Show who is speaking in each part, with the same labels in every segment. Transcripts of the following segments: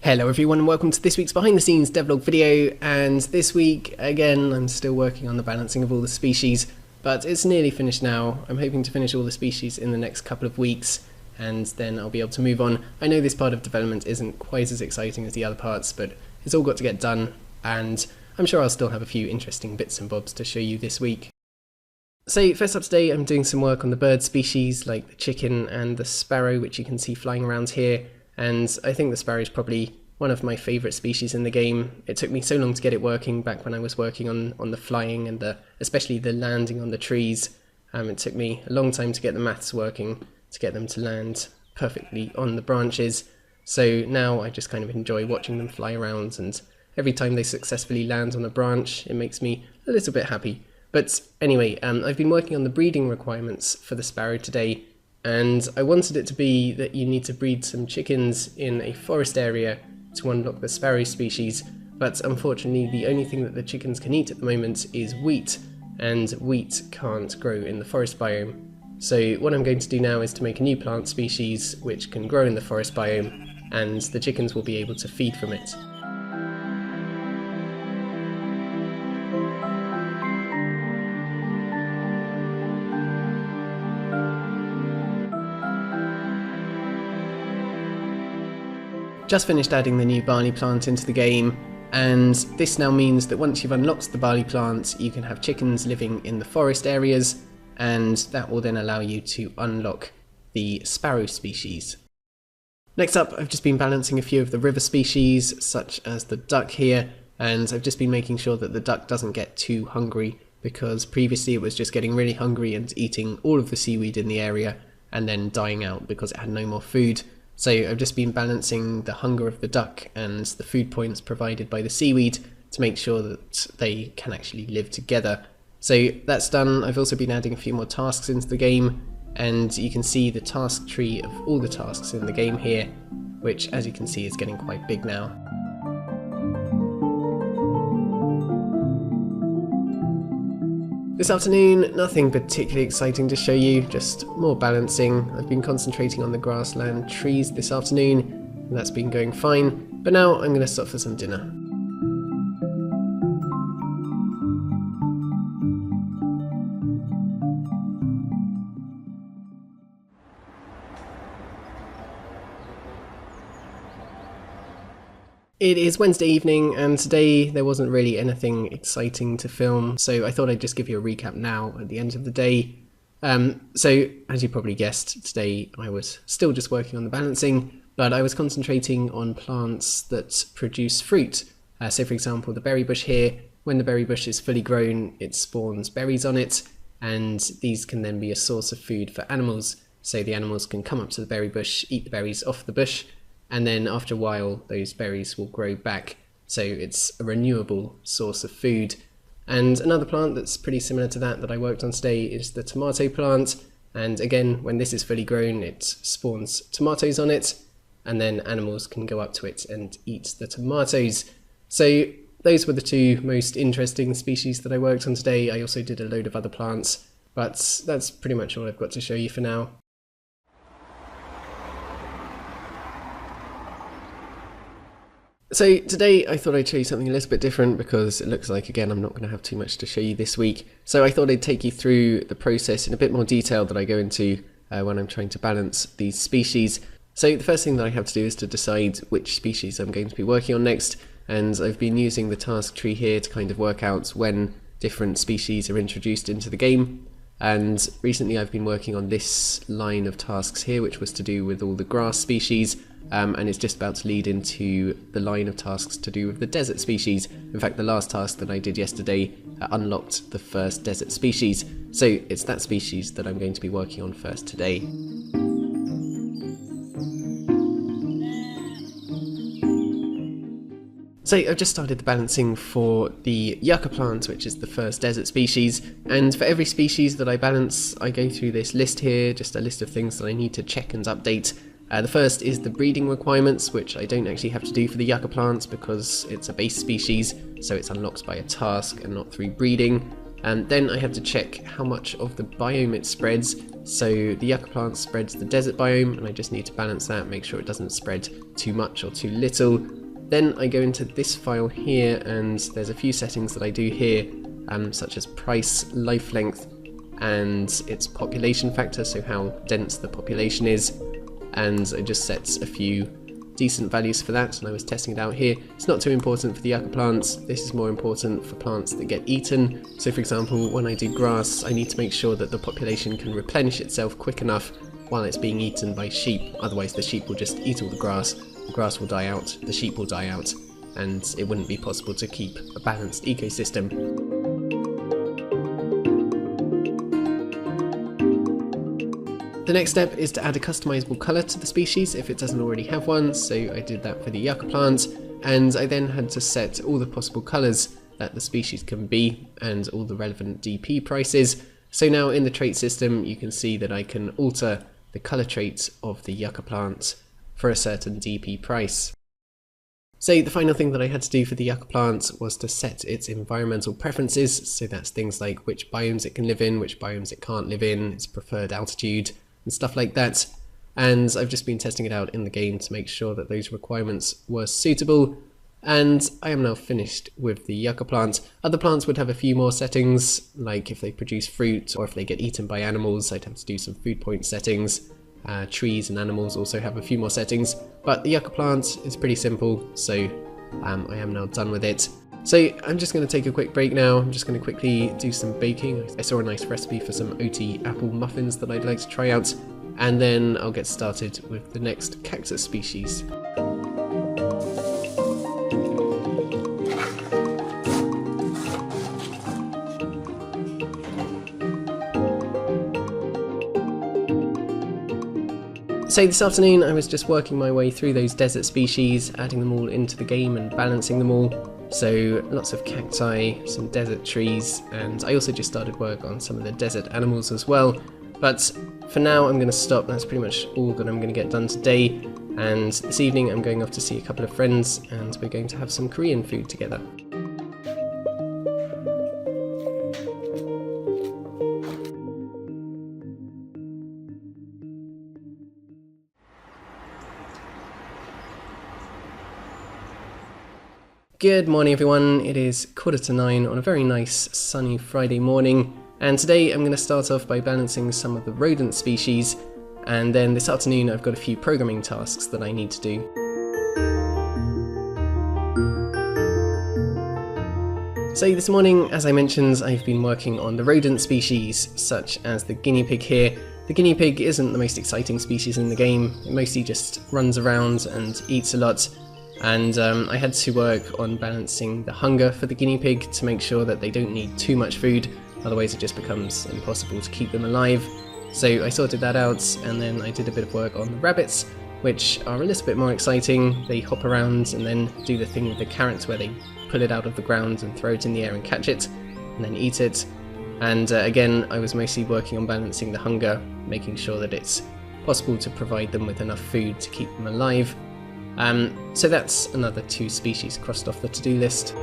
Speaker 1: Hello everyone and welcome to this week's behind the scenes devlog video, and this week again I'm still working on the balancing of all the species, but it's nearly finished now. I'm hoping to finish all the species in the next couple of weeks and then I'll be able to move on. I know this part of development isn't quite as exciting as the other parts, but it's all got to get done and I'm sure I'll still have a few interesting bits and bobs to show you this week. So first up today I'm doing some work on the bird species like the chicken and the sparrow, which you can see flying around here. And I think the sparrow is probably one of my favourite species in the game. It took me so long to get it working back when I was working on the flying and especially the landing on the trees. It took me a long time to get the maths working, to get them to land perfectly on the branches. So now I just kind of enjoy watching them fly around, and every time they successfully land on a branch it makes me a little bit happy. But anyway, I've been working on the breeding requirements for the sparrow today. And I wanted it to be that you need to breed some chickens in a forest area to unlock the sparrow species, but unfortunately the only thing that the chickens can eat at the moment is wheat, and wheat can't grow in the forest biome. So what I'm going to do now is to make a new plant species which can grow in the forest biome, and the chickens will be able to feed from it. Just finished adding the new barley plant into the game, and this now means that once you've unlocked the barley plant you can have chickens living in the forest areas, and that will then allow you to unlock the sparrow species. Next up, I've just been balancing a few of the river species such as the duck here, and I've just been making sure that the duck doesn't get too hungry, because previously it was just getting really hungry and eating all of the seaweed in the area and then dying out because it had no more food. So I've just been balancing the hunger of the duck and the food points provided by the seaweed to make sure that they can actually live together. So that's done. I've also been adding a few more tasks into the game, and you can see the task tree of all the tasks in the game here, which as you can see is getting quite big now. This afternoon, nothing particularly exciting to show you, just more balancing. I've been concentrating on the grassland trees this afternoon, and that's been going fine, but now I'm going to stop for some dinner. It is Wednesday evening, and today there wasn't really anything exciting to film, so I thought I'd just give you a recap now at the end of the day. So, as you probably guessed, today I was still just working on the balancing, but I was concentrating on plants that produce fruit. So for example, the berry bush here, when the berry bush is fully grown, it spawns berries on it, and these can then be a source of food for animals. So the animals can come up to the berry bush, eat the berries off the bush, and then after a while those berries will grow back, so it's a renewable source of food. And another plant that's pretty similar to that I worked on today is the tomato plant, and again when this is fully grown it spawns tomatoes on it, and then animals can go up to it and eat the tomatoes. So those were the two most interesting species that I worked on today. I also did a load of other plants, but that's pretty much all I've got to show you for now. So today I thought I'd show you something a little bit different, because it looks like again I'm not going to have too much to show you this week. So I thought I'd take you through the process in a bit more detail that I go into when I'm trying to balance these species. So the first thing that I have to do is to decide which species I'm going to be working on next, and I've been using the task tree here to kind of work out when different species are introduced into the game. And recently I've been working on this line of tasks here, which was to do with all the grass species, and it's just about to lead into the line of tasks to do with the desert species. In fact, the last task that I did yesterday unlocked the first desert species, so it's that species that I'm going to be working on first today. So I've just started the balancing for the yucca plant, which is the first desert species, and for every species that I balance I go through this list here, just a list of things that I need to check and update. The first is the breeding requirements, which I don't actually have to do for the yucca plant because it's a base species, so it's unlocked by a task and not through breeding. And then I have to check how much of the biome it spreads. So the yucca plant spreads the desert biome, and I just need to balance that, make sure it doesn't spread too much or too little. Then I go into this file here, and there's a few settings that I do here, such as price, life length, and its population factor, so how dense the population is. And I just set a few decent values for that, and I was testing it out here. It's not too important for the yucca plants. This is more important for plants that get eaten. So for example, when I do grass, I need to make sure that the population can replenish itself quick enough while it's being eaten by sheep. Otherwise the sheep will just eat all the grass will die out, the sheep will die out, and it wouldn't be possible to keep a balanced ecosystem. The next step is to add a customizable colour to the species if it doesn't already have one, so I did that for the yucca plant, and I then had to set all the possible colours that the species can be and all the relevant DP prices. So now in the trait system you can see that I can alter the colour trait of the yucca plant for a certain DP price. So the final thing that I had to do for the yucca plant was to set its environmental preferences, so that's things like which biomes it can live in, which biomes it can't live in, its preferred altitude, and stuff like that. And I've just been testing it out in the game to make sure that those requirements were suitable, and I am now finished with the yucca plant. Other plants would have a few more settings, like if they produce fruit or if they get eaten by animals, I'd have to do some food point settings. Trees and animals also have a few more settings, but the yucca plant is pretty simple, so I am now done with it. So I'm just going to take a quick break now. I'm just going to quickly do some baking. I saw a nice recipe for some OT apple muffins that I'd like to try out, and then I'll get started with the next cactus species. So this afternoon I was just working my way through those desert species, adding them all into the game and balancing them all. So lots of cacti, some desert trees, and I also just started work on some of the desert animals as well. But for now I'm going to stop. That's pretty much all that I'm going to get done today. And this evening I'm going off to see a couple of friends, and we're going to have some Korean food together. Good morning everyone, it is 9:15 on a very nice sunny Friday morning, and today I'm going to start off by balancing some of the rodent species, and then this afternoon I've got a few programming tasks that I need to do. So this morning, as I mentioned, I've been working on the rodent species, such as the guinea pig here. The guinea pig isn't the most exciting species in the game, it mostly just runs around and eats a lot. And I had to work on balancing the hunger for the guinea pig to make sure that they don't need too much food, otherwise it just becomes impossible to keep them alive. So I sorted that out, and then I did a bit of work on the rabbits, which are a little bit more exciting. They hop around and then do the thing with the carrots where they pull it out of the ground and throw it in the air and catch it, and then eat it. And again, I was mostly working on balancing the hunger, making sure that it's possible to provide them with enough food to keep them alive. So that's another 2 species crossed off the to-do list.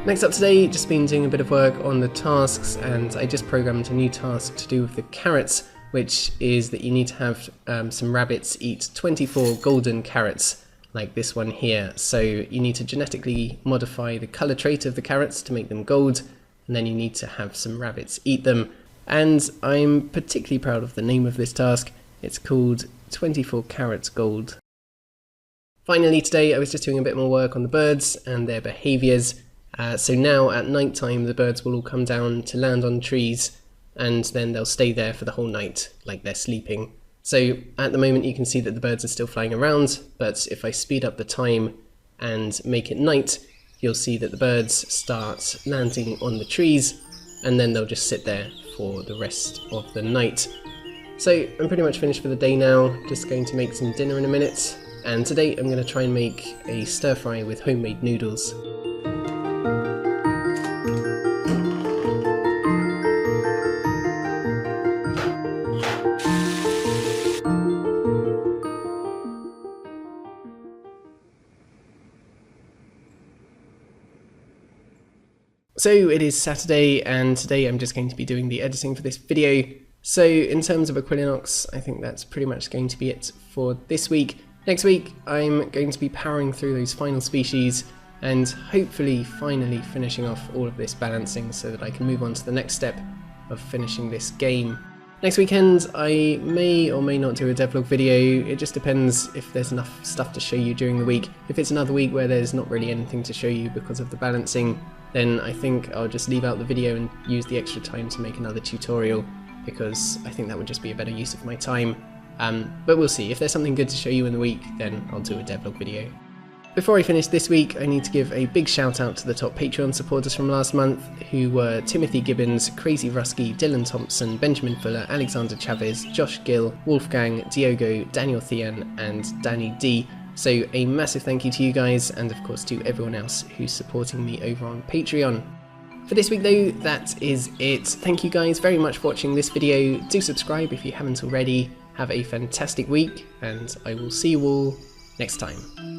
Speaker 1: Next up today, just been doing a bit of work on the tasks, and I just programmed a new task to do with the carrots, which is that you need to have some rabbits eat 24 golden carrots, like this one here. So you need to genetically modify the colour trait of the carrots to make them gold, and then you need to have some rabbits eat them. And I'm particularly proud of the name of this task. It's called 24 Carrots Gold. Finally today I was just doing a bit more work on the birds and their behaviours. So now at night time the birds will all come down to land on trees, and then they'll stay there for the whole night, like they're sleeping. So at the moment you can see that the birds are still flying around, but if I speed up the time and make it night, you'll see that the birds start landing on the trees, and then they'll just sit there for the rest of the night. So I'm pretty much finished for the day now, just going to make some dinner in a minute, and today I'm going to try and make a stir fry with homemade noodles. So it is Saturday, and today I'm just going to be doing the editing for this video. So in terms of Equilinox, I think that's pretty much going to be it for this week. Next week, I'm going to be powering through those final species and hopefully finally finishing off all of this balancing so that I can move on to the next step of finishing this game. Next weekend, I may or may not do a devlog video. It just depends if there's enough stuff to show you during the week. If it's another week where there's not really anything to show you because of the balancing, then I think I'll just leave out the video and use the extra time to make another tutorial, because I think that would just be a better use of my time. But we'll see. If there's something good to show you in the week, then I'll do a devlog video. Before I finish this week, I need to give a big shout out to the top Patreon supporters from last month, who were Timothy Gibbons, Crazy Rusky, Dylan Thompson, Benjamin Fuller, Alexander Chavez, Josh Gill, Wolfgang, Diogo, Daniel Thean and Danny D. So a massive thank you to you guys, and of course to everyone else who's supporting me over on Patreon. For this week though, that is it. Thank you guys very much for watching this video. Do subscribe if you haven't already. Have a fantastic week, and I will see you all next time.